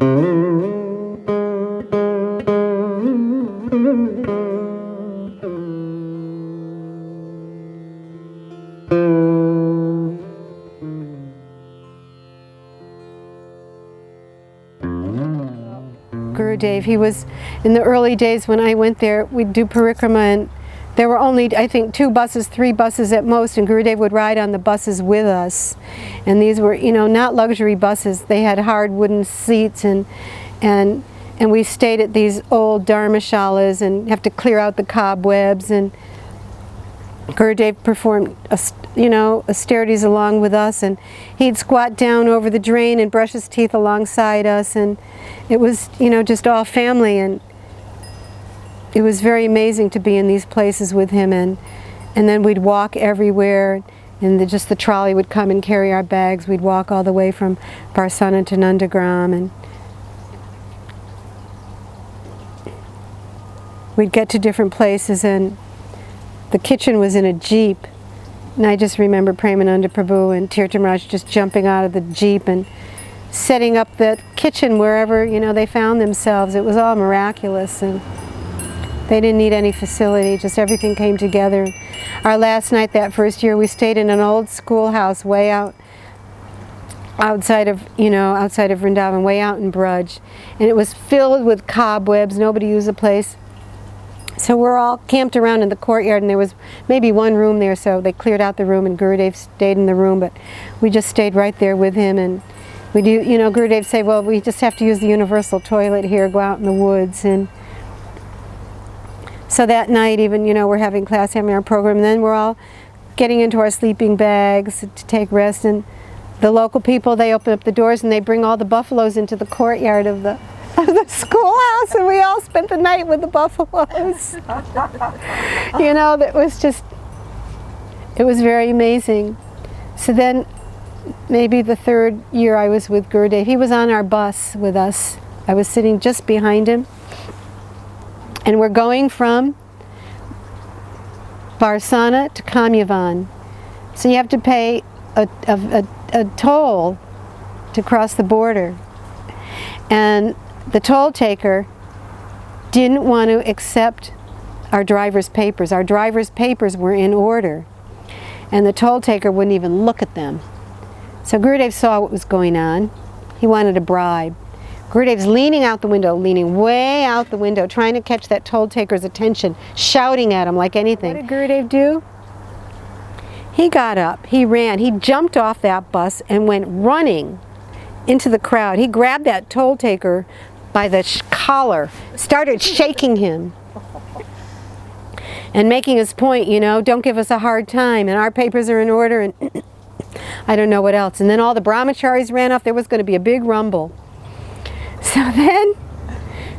Gurudev, he was, in the early days when I went there, we'd do parikrama, and there were only, I think, 2 buses, 3 buses at most, and Gurudev would ride on the buses with us. And these were, you know, not luxury buses. They had hard wooden seats, and we stayed at these old dharmashalas and have to clear out the cobwebs, and Gurudev performed, austerities along with us, and he'd squat down over the drain and brush his teeth alongside us, and it was, just all family, and it was very amazing to be in these places with him, and then we'd walk everywhere, and just the trolley would come and carry our bags. We'd walk all the way from Barsana to Nandagram, and we'd get to different places, and the kitchen was in a jeep, and I just remember Premananda Prabhu and Tirtha Maharaj just jumping out of the jeep and setting up the kitchen wherever they found themselves. It was all miraculous, and they didn't need any facility, just everything came together. Our last night that first year, we stayed in an old schoolhouse way outside of Vrindavan, way out in Braj, and it was filled with cobwebs. Nobody used the place. So we're all camped around in the courtyard, and there was maybe one room there, so they cleared out the room, and Gurudev stayed in the room, but we just stayed right there with him. And we do, Gurudev say, well, we just have to use the universal toilet here, go out in the woods. And so that night, even, we're having class, having our program, and then we're all getting into our sleeping bags to take rest, and the local people, they open up the doors and they bring all the buffaloes into the courtyard of the schoolhouse, and we all spent the night with the buffaloes. That was just, it was very amazing. So then, maybe the 3rd year I was with Gurudev, he was on our bus with us. I was sitting just behind him, and we're going from Barsana to Kamyavan. So you have to pay a toll to cross the border. And the toll taker didn't want to accept our driver's papers. Our driver's papers were in order, and the toll taker wouldn't even look at them. So Gurudev saw what was going on. He wanted a bribe. Gurudev's leaning out the window, leaning way out the window, trying to catch that toll taker's attention, shouting at him like anything. What did Gurudev do? He got up, he ran, he jumped off that bus and went running into the crowd. He grabbed that toll taker by the collar, started shaking him and making his point, don't give us a hard time, and our papers are in order, and I don't know what else. And then all the brahmacharis ran off. There was going to be a big rumble. So then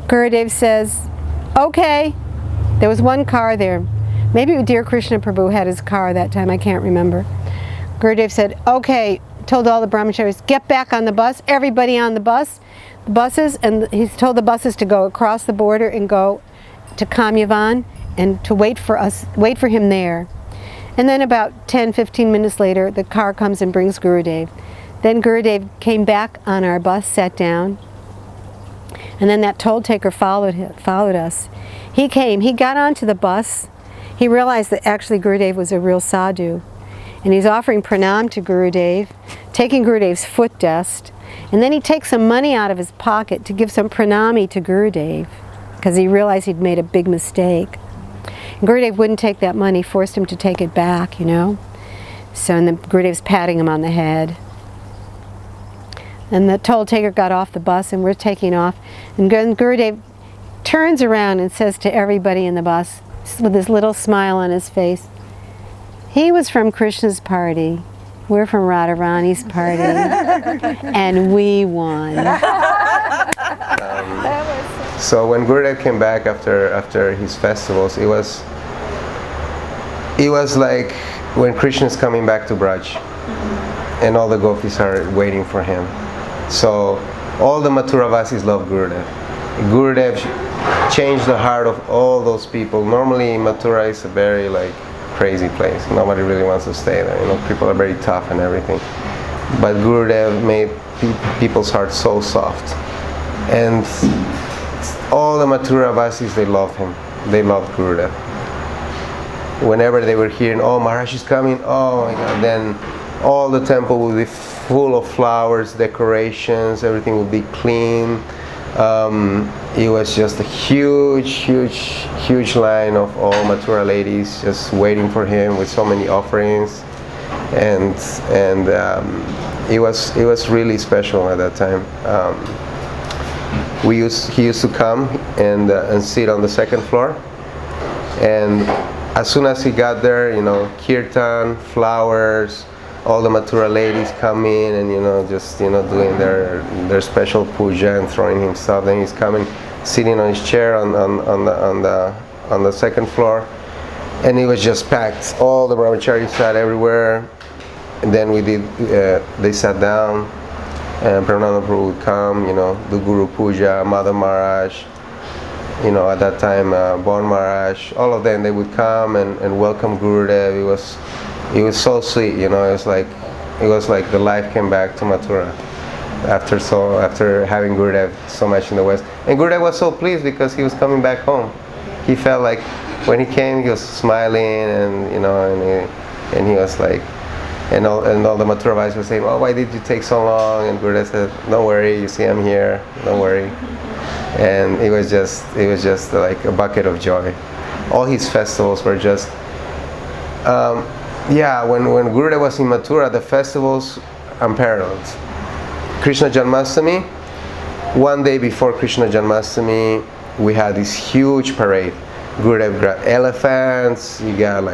Gurudev says, okay, there was one car there. Maybe Dear Krishna Prabhu had his car that time, I can't remember. Gurudev said, okay, told all the brahmacharis, get back on the bus, everybody on the buses, and he's told the buses to go across the border and go to Kamyavan and to wait for him there. And then about 10-15 minutes later, the car comes and brings Gurudev. Then Gurudev came back on our bus, sat down, and then that toll taker followed us. He got onto the bus. He realized that actually Gurudev was a real sadhu, and he's offering pranam to Gurudev, taking Gurudev's foot dust, and then he takes some money out of his pocket to give some pranami to Gurudev, because he realized he'd made a big mistake. And Gurudev wouldn't take that money, forced him to take it back, So, and then Gurudev's patting him on the head. And the toll taker got off the bus, and we're taking off. And Gurudev turns around and says to everybody in the bus, with this little smile on his face, he was from Krishna's party. We're from Radharani's party. And we won. So when Gurudev came back after his festivals, it was like when Krishna's coming back to Braj, and all the gopis are waiting for him. So all the Mathuravasis love Gurudev. Gurudev changed the heart of all those people. Normally Mathura is a very crazy place. Nobody really wants to stay there. People are very tough and everything. But Gurudev made people's hearts so soft. And all the Mathura Vasis, they loved him. They loved Gurudev. Whenever they were hearing, oh, Maharaj is coming, oh my God, then all the temple would be full of flowers, decorations, everything would be clean. It was just a huge line of all Mathura ladies just waiting for him with so many offerings, and it was really special at that time. He used to come and sit on the second floor, and as soon as he got there, kirtan, flowers, all the Mathura ladies come in and just doing their special puja and throwing him stuff. Then he's coming, sitting on his chair on the second floor, and it was just packed. All the brahmacharis sat everywhere. And then they sat down, and Pramananda Prabhu would come, do Guru Puja, Mother Maharaj, at that time Bon Maharaj, all of them, they would come and welcome Gurudev. It was so sweet, it was like the life came back to Mathura after having Gurudev so much in the West. And Gurudev was so pleased because he was coming back home. He felt like when he came, he was smiling, and and he was like, and all the Mathura Vasis were saying, oh, why did you take so long? And Gurudev said, don't worry, you see I'm here, don't worry. And it was just like a bucket of joy. All his festivals were just, when Gurudev was in Mathura, the festivals unparalleled. Krishna Janmashtami, one day before Krishna Janmashtami, we had this huge parade. Gurudev got elephants, you got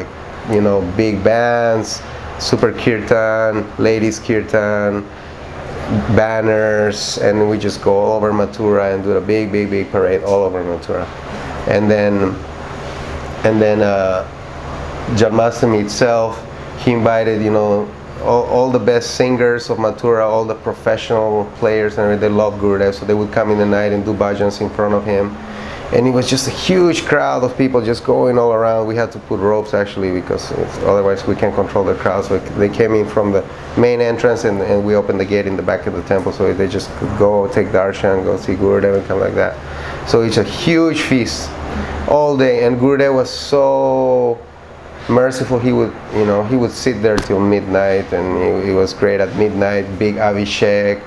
big bands, super kirtan, ladies kirtan, banners, and we just go all over Mathura and do a big parade all over Mathura. And then Janmashtami itself, he invited all the best singers of Mathura, all the professional players, and they loved Gurudev, so they would come in the night and do bhajans in front of him. And it was just a huge crowd of people just going all around. We had to put ropes actually because otherwise we can't control the crowd. So they came in from the main entrance, and we opened the gate in the back of the temple, so they just could go take darshan, go see Gurudev and come like that. So it's a huge feast all day, and Gurudev was so merciful. He would sit there till midnight, and he was great at midnight. Big abhishek,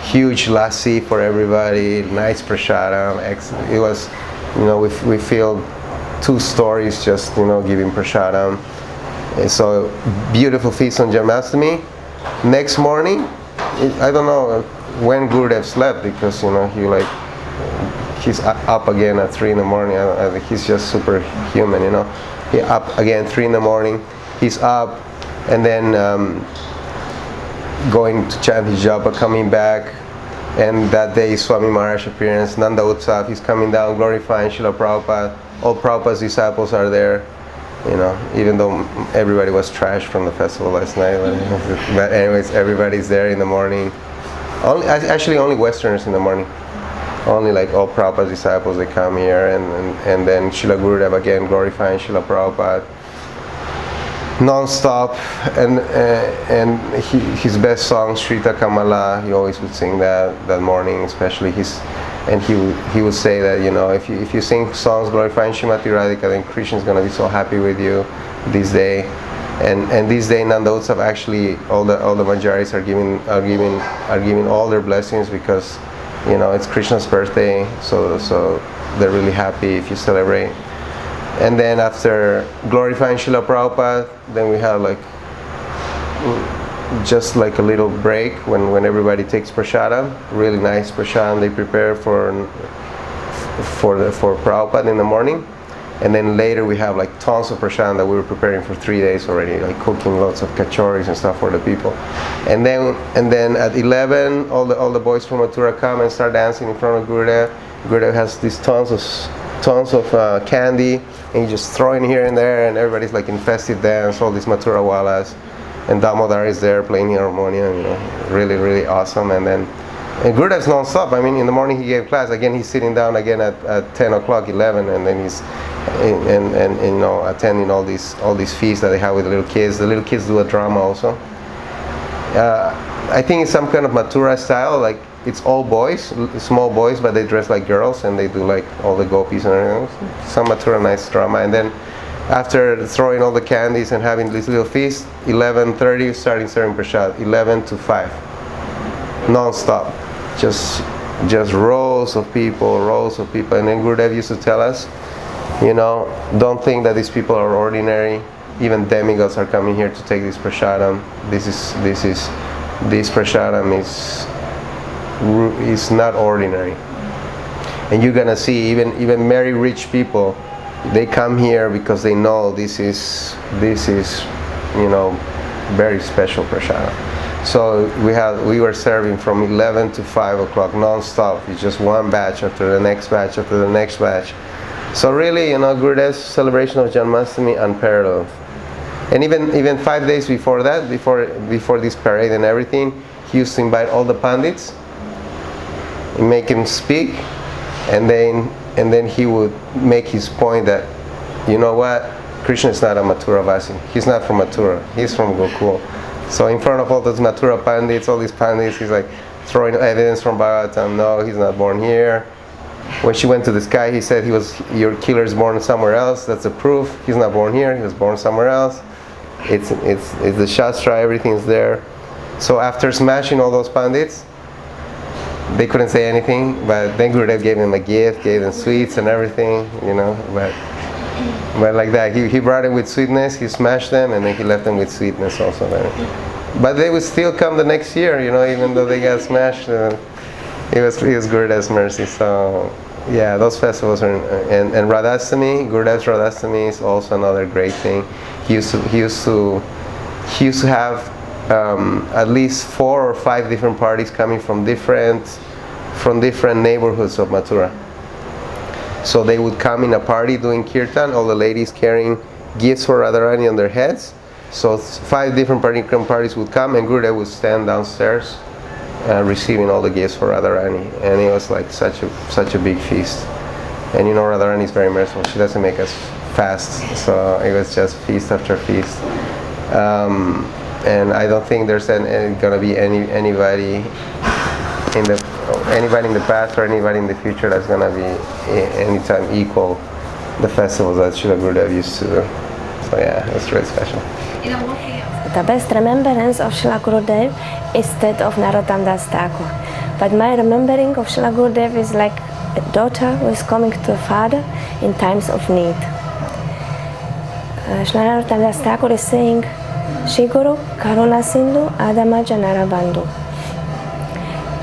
huge lassi for everybody, nice prasadam. It was, we filled 2 stories just giving prasadam. And so beautiful feast on Janmashtami. Next morning, I don't know when Gurudev slept because he's up again at 3 in the morning. I think he's just superhuman. He up again 3 in the morning. He's up, and then going to chant his japa, coming back. And that day is Swami Maharaj appearance, Nanda Utsav, he's coming down glorifying Srila Prabhupada. All Prabhupada's disciples are there, even though everybody was trashed from the festival last night. But anyways, everybody's there in the morning. Only Westerners in the morning. Only all Prabhupada's disciples, they come here, and then Srila Gurudeva again glorifying Srila Prabhupada. Non-stop, and his best song Shrita Kamala, he always would sing that morning, especially he would say that if you sing songs glorifying Srimati Radhika, then Krishna is going to be so happy with you this day. And this day Nanda Utsav, actually all the Manjaris are giving all their blessings because it's Krishna's birthday, so they're really happy if you celebrate. And then after glorifying Srila Prabhupada, then we have just a little break when everybody takes prasadam, really nice prasadam they prepare for Prabhupada in the morning. And then later we have tons of prasadam that we were preparing for 3 days already, cooking lots of kachoris and stuff for the people. And then at 11, all the boys from Mathura come and start dancing in front of Gurudev. Gurudev has these tons of candy, and he's just throwing here and there, and everybody's in festive dance, all these Mathura Walas, and Damodar is there playing harmonium, really, really awesome. And Gurudev's non-stop. I mean, in the morning he gave class, again he's sitting down again at 10 o'clock, 11, and then he's attending all these feasts that they have with the little kids. The little kids do a drama also. I think it's some kind of Mathura style, it's all boys, small boys, but they dress like girls and they do like all the gopis and everything. Some Mathura nice drama. And then after throwing all the candies and having this little feast, 11:30 starting serving prasad, 11 to 5, non-stop, just rows of people. And then Gurudev used to tell us, you know, don't think that these people are ordinary. Even demigods are coming here to take this prasadam. This prasadam is not ordinary. And you're gonna see even very rich people, they come here because they know this is you know, very special prasadam. So we were serving from 11 to 5 o'clock non-stop. It's just one batch after the next batch after the next batch. So really, you know, Gurudev's celebration of Janmashtami unparalleled. And even 5 days before that, before this parade and everything, he used to invite all the pandits and make him speak, and then he would make his point that, you know what, Krishna is not a Mathura Vasi. He's not from Mathura. He's from Gokul. So in front of all those Mathura pandits, all these pandits, he's like throwing evidence from Bhagavatam. No, he's not born here. When she went to the sky, he said your killer is born somewhere else. That's a proof. He's not born here. He was born somewhere else. It's the Shastra. Everything's there. So after smashing all those pandits, they couldn't say anything. But then Gurudev gave them a gift, gave them sweets and everything, you know. But like that, he brought it with sweetness. He smashed them, and then he left them with sweetness also. But they would still come the next year, you know, even though they got smashed. It was Gurudev's mercy. So yeah, those festivals are, and Radhastami, Gurudev's Radhastami is also another great thing. He used to have at least 4 or 5 different parties coming from different neighborhoods of Mathura. So they would come in a party doing kirtan, all the ladies carrying gifts for Radharani on their heads. So 5 different parties would come, and Gurudev would stand downstairs receiving all the gifts for Radharani, and it was like such a big feast. And you know, Radharani is very merciful. She doesn't make us fast, so it was just feast after feast. And I don't think there's gonna be anybody in the past or anybody in the future that's gonna be anytime equal the festivals that Srila Gurudev used to do. So yeah, it's really special. The best remembrance of Srila Gurudev is that of Narottam Das Thakur. But my remembering of Srila Gurudev is like a daughter who is coming to a father in times of need. Srila Narottam Das Thakur is saying, Shri Guru Karuna Sindhu Adama Janara Bandhu.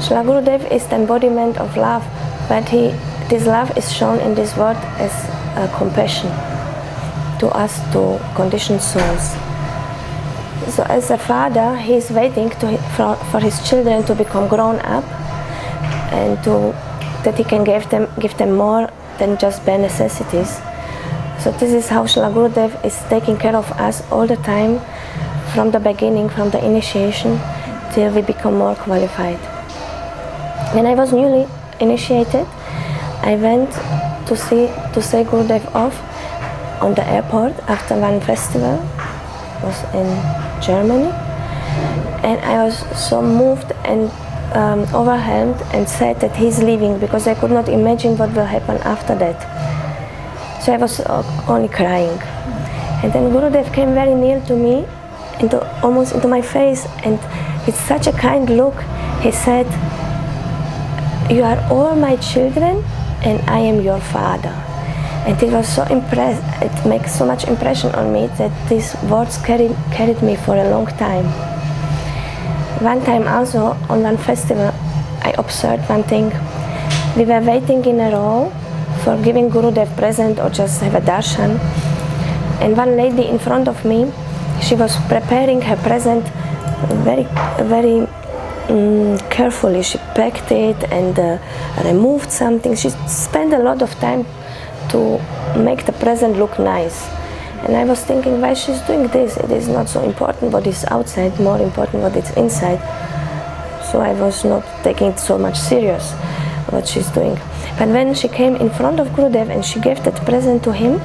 Srila Gurudev is the embodiment of love, but this love is shown in this word as compassion to us, to conditioned souls. So as a father, he is waiting for his children to become grown up, and that he can give them more than just bare necessities. So this is how Srila Gurudev is taking care of us all the time, from the beginning, from the initiation, till we become more qualified. When I was newly initiated, I went to see Gurudev off on the airport after one festival. It was in Germany, and I was so moved and overwhelmed and sad that he's leaving, because I could not imagine what will happen after that. So I was only crying. And then Gurudev came very near to me, almost into my face, and with such a kind look, he said, "You are all my children, and I am your father." And it was so it makes so much impression on me that these words carried me for a long time. One time also, on one festival, I observed one thing. We were waiting in a row for giving Gurudev present or just have a darshan. And one lady in front of me, she was preparing her present very carefully. She packed it and removed something. She spent a lot of time to make the present look nice. And I was thinking, why she's doing this? It is not so important what is outside, more important what is inside. So I was not taking it so much serious what she's doing. But when she came in front of Gurudev and she gave that present to him,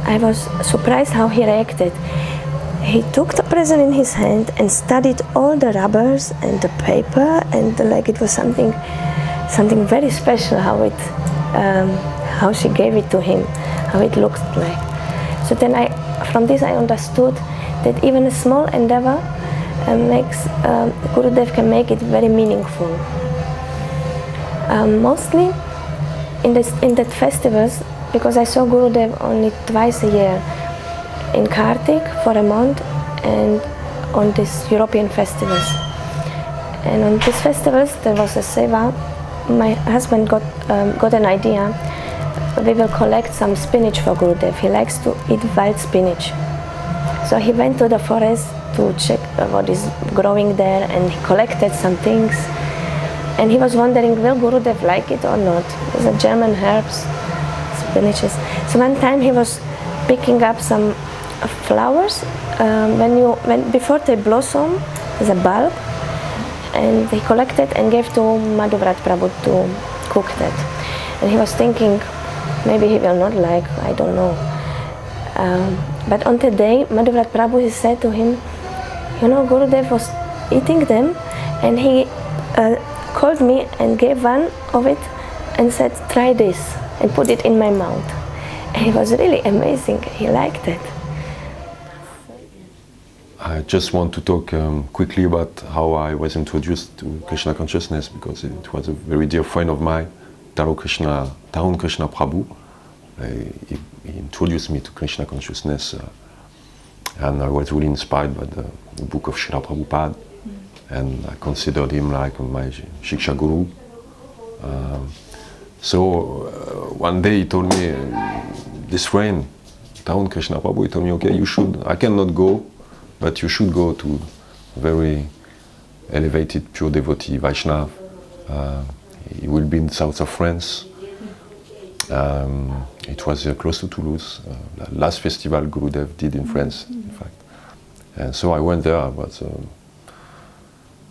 I was surprised how he reacted. he took the present in his hand and studied all the rubbers and the paper, and like it was something very special how she gave it to him, how it looked like. So then from this I understood that even a small endeavor makes Gurudev can make it very meaningful. Mostly in that festivals, because I saw Gurudev only twice a year, in Kartik for a month and on these European festivals. And on these festivals there was a seva. My husband got an idea. We will collect some spinach for Gurudev. He likes to eat wild spinach. So he went to the forest to check what is growing there, and he collected some things. And he was wondering, will Gurudev like it or not? These are German herbs, spinaches. So one time he was picking up some flowers. Before they blossom, there's a bulb, and he collected and gave to Madhuvrat Prabhu to cook that. And he was thinking, maybe he will not like, I don't know. But on the day, Madhuvrat Prabhu, he said to him, Gurudev was eating them, and he called me and gave one of it and said, try this, and put it in my mouth. And it was really amazing. He liked it. I just want to talk quickly about how I was introduced to Krishna consciousness, because it was a very dear friend of mine, Tarun Krishna Prabhu. He introduced me to Krishna consciousness, and I was really inspired by the book of Srila Prabhupada, and I considered him like my Shiksha Guru. So one day he told me, this friend, Tarun Krishna Prabhu, he told me, okay, I cannot go, but you should go to very elevated, pure devotee, Vaishnav. He will be in the south of France. It was close to Toulouse, the last festival Gurudev did in France, in fact. And so I went there. I was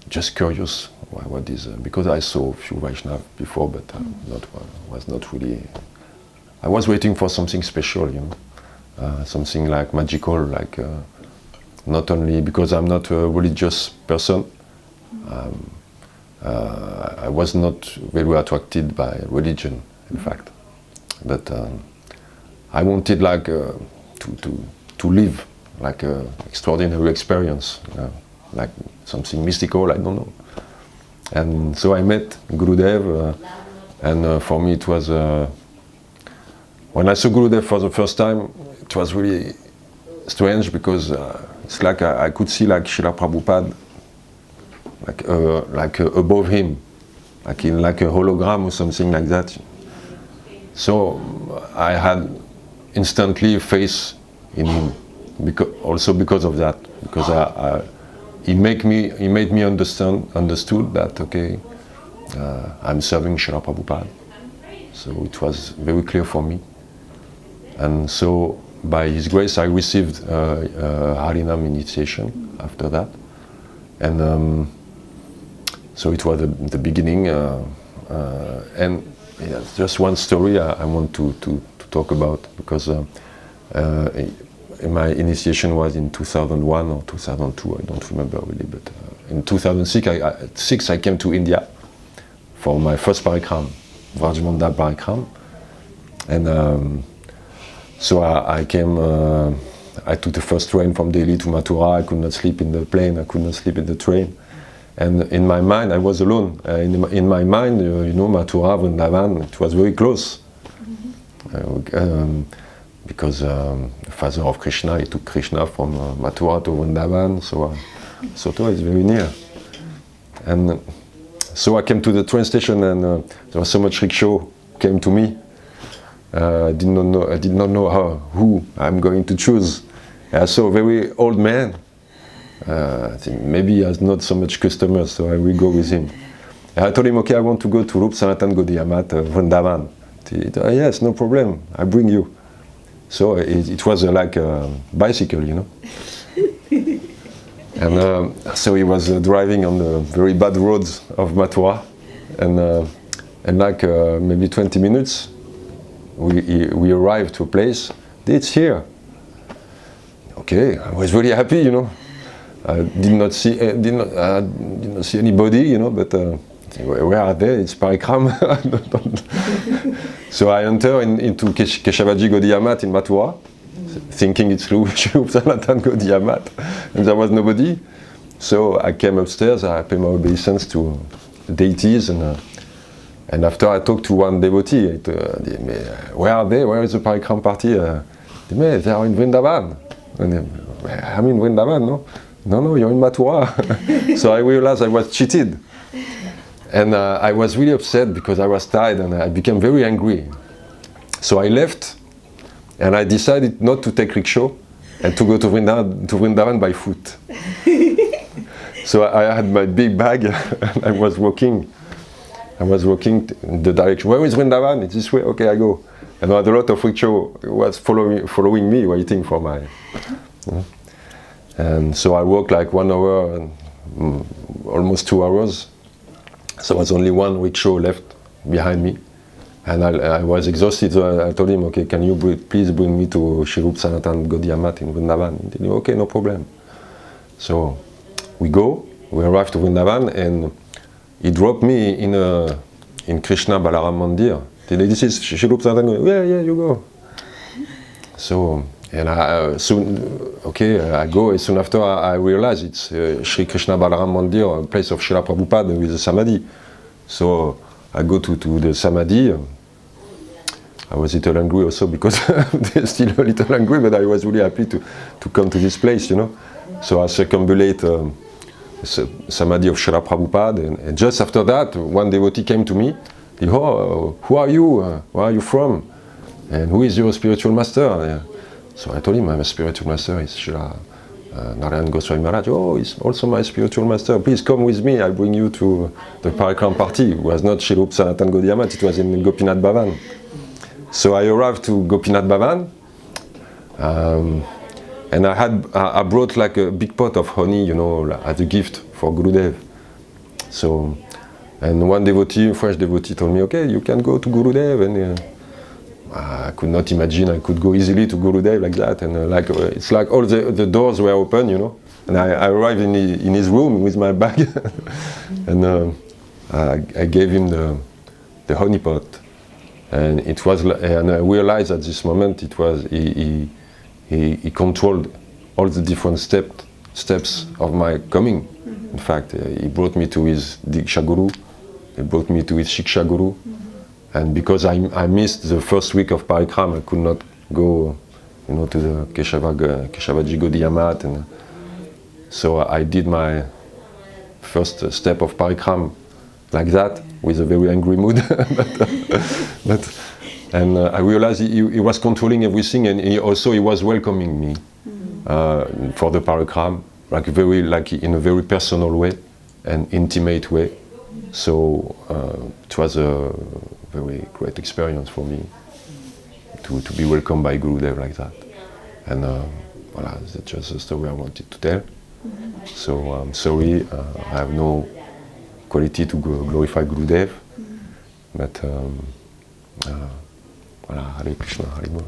just curious what is, because I saw a few Vaishnav before, but was not really. I was waiting for something special, something like magical, like not only because I'm not a religious person. I was not very attracted by religion, in fact. But I wanted like to live like an extraordinary experience, like something mystical, I don't know. And so I met Gurudev, and for me it was, when I saw Gurudev for the first time, it was really strange, because it's like I could see like Srila Prabhupada like above him, like in like a hologram or something like that. So I had instantly faith in him, also because of that, because he made me understood that, okay, I'm serving Srila Prabhupada. So it was very clear for me. And so by his grace I received Harinam initiation after that. And so it was the beginning, and yeah, just one story I want to talk about, because my initiation was in 2001 or 2002, I don't remember really, but in 2006 I came to India for my first parikram, Vrajmanda parikram, and so I came, I took the first train from Delhi to Mathura. I could not sleep in the plane, I could not sleep in the train. And in my mind, I was alone. In my mind, Mathura, Vrindavan, it was very close. Because the father of Krishna, he took Krishna from Mathura to Vrindavan, so Soto is very near. And so I came to the train station, and there was so much rickshaw came to me. I did not know who I'm going to choose. I saw a very old man. I think maybe he has not so much customers, so I will go with him. And I told him, okay, I want to go to Rup Sanatan Gaudiya Vrindavan. He said, yes, no problem, I bring you. So it was like a bicycle, And so he was driving on the very bad roads of Mathura, and like maybe 20 minutes, we arrived to a place. It's here. okay, I was really happy, you know. I did not see anybody, you know, but where are they? It's Parikram. So I enter into Keshavaji Gaudiya Math in Mathura, thinking it's Shri Sanatana Gaudiya Math, and there was nobody. So I came upstairs, I paid my obeisance to the deities, and after I talked to one devotee, where are they? Where is the Parikram party? They are in Vrindavan. I'm in Vrindavan, no? No, you're in Mathura. So I realized I was cheated. And I was really upset because I was tired and I became very angry. So I left and I decided not to take rickshaw and to go to Vrindavan by foot. So I had my big bag and I was walking in the direction. Where is Vrindavan? It's this way. Okay, I go. And I had a lot of rickshaw was following me, waiting for my... And so I walked like 1 hour and almost 2 hours. So there was only one rickshaw left behind me. And I was exhausted, so I told him, okay, can you please bring me to Shri Sanatana Gaudiya Math in Vrindavan? He said, okay, no problem. So we arrived to Vrindavan, and he dropped me in Krishna Balaram Mandir. This is Shri Sanatana Gaudiya. Yeah, you go. So, and I go, and soon after I realized it's Shri Krishna Balaram Mandir, a place of Srila Prabhupada with the Samadhi. So I go to the Samadhi. I was a little angry also because they're still a little angry, but I was really happy to come to this place, you know. So I circumambulate Samadhi of Srila Prabhupada, and just after that, one devotee came to me. He said, oh, who are you? Where are you from? And who is your spiritual master? So I told him, I'm a spiritual master, it's Srila Narayana Gosvami Maharaja. Oh, he's also my spiritual master. Please come with me, I'll bring you to the Parikram party. It was not Shri Sanatana Gaudiya Math, it was in Gopinath Bhavan. So I arrived to Gopinath Bhavan, and I brought like a big pot of honey, you know, as a gift for Gurudev. So, and one devotee, French devotee, told me, okay, you can go to Gurudev, and I could not imagine I could go easily to Gurudev like that, and it's like all the doors were open, you know. And I arrived in his room with my bag, and I gave him the honey pot, and it was, and I realized at this moment it was he controlled all the different steps of my coming. In fact, he brought me to his Diksha Guru, he brought me to his Shiksha Guru. And because I missed the first week of Parikram, I could not go, you know, to the Keshavaji Gaudiya Math, and so I did my first step of Parikram like that, with a very angry mood. And I realized he was controlling everything, and he was welcoming me for the Parikram, like in a very personal way and intimate way. So it was a very great experience for me to be welcomed by Gurudev like that. And voilà, that's just the story I wanted to tell. So I'm sorry, I have no quality to glorify Gurudev, but voilà, Hare Krishna, Hare Bol.